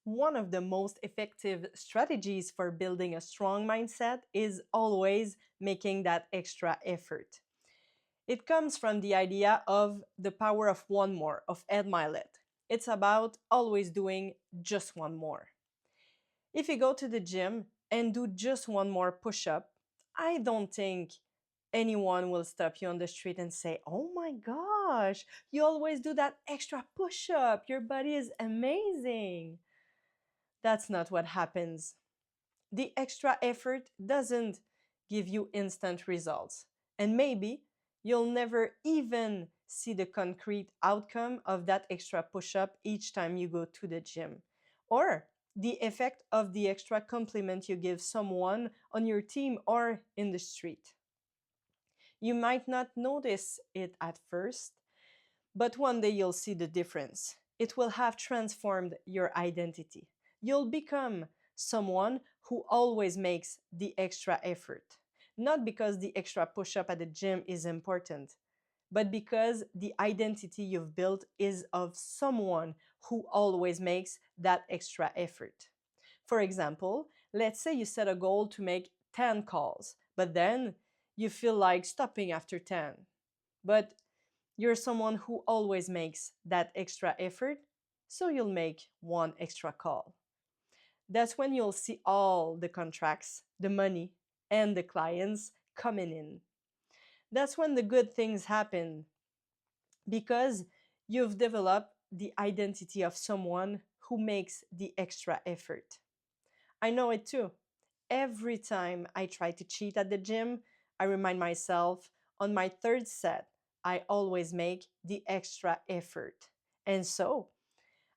One of the most effective strategies for building a strong mindset is always making that extra effort. It comes from the idea of the power of one more of Ed Mylett. It's about always doing just one more. If you go to the gym and do just one more push up, I don't think anyone will stop you on the street and say, "Oh my gosh, you always do that extra push up. Your body is amazing." That's not what happens. The extra effort doesn't give you instant results. And maybe you'll never even see the concrete outcome of that extra push up each time you go to the gym. Or the effect of the extra compliment you give someone on your team or in the street. You might not notice it at first, but one day you'll see the difference. It will have transformed your identity. You'll become someone who always makes the extra effort. Not because the extra push up at the gym is important, but because the identity you've built is of someone who always makes that extra effort. For example, let's say you set a goal to make 10 calls, but then you feel like stopping after 10. But you're someone who always makes that extra effort, so you'll make one extra call. That's when you'll see all the contracts, the money, and the clients coming in. That's when the good things happen because you've developed the identity of someone who makes the extra effort. I know it too. Every time I try to cheat at the gym, I remind myself on my third set, I always make the extra effort. And so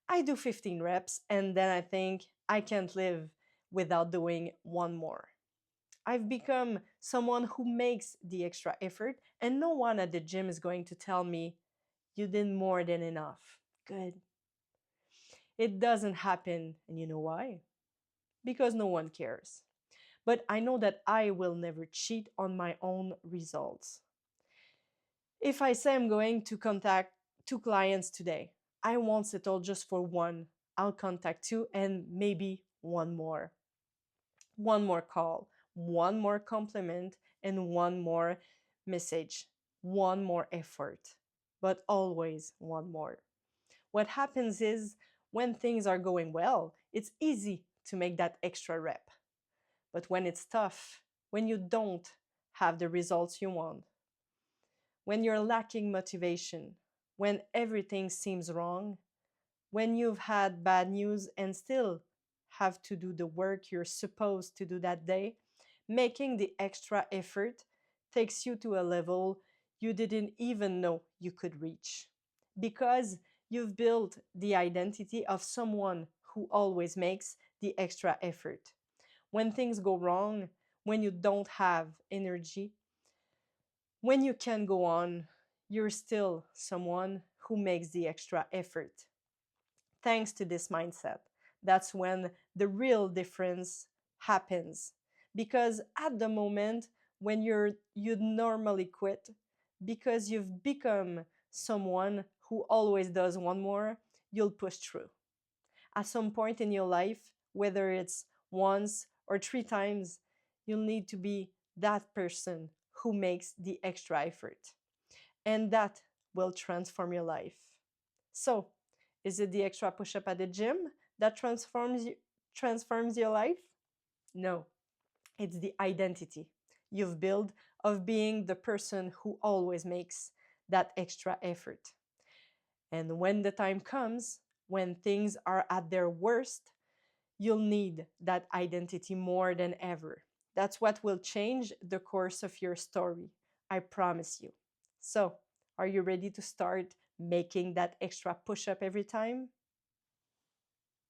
I do 15 reps and then I think I can't live without doing one more. I've become someone who makes the extra effort, and no one at the gym is going to tell me, "You did more than enough." Good. It doesn't happen, and you know why? Because no one cares. But I know that I will never cheat on my own results. If I say I'm going to contact two clients today, I won't settle just for one. I'll contact two and maybe one more. One more call, one more compliment, and one more message, one more effort, but always one more. What happens is when things are going well, it's easy to make that extra rep. But when it's tough, when you don't have the results you want, when you're lacking motivation, when everything seems wrong, when you've had bad news and still have to do the work you're supposed to do that day, making the extra effort takes you to a level you didn't even know you could reach. Because you've built the identity of someone who always makes the extra effort. When things go wrong, when you don't have energy, when you can't go on, you're still someone who makes the extra effort. Thanks to this mindset, that's when the real difference happens. Because at the moment when you'd normally quit, because you've become someone who always does one more, you'll push through. At some point in your life, whether it's once or three times, you'll need to be that person who makes the extra effort. And that will transform your life. So, is it the extra push up at the gym that transforms your life? No, it's the identity you've built of being the person who always makes that extra effort. And when the time comes, when things are at their worst, you'll need that identity more than ever. That's what will change the course of your story. I promise you. So, are you ready to start making that extra push up every time?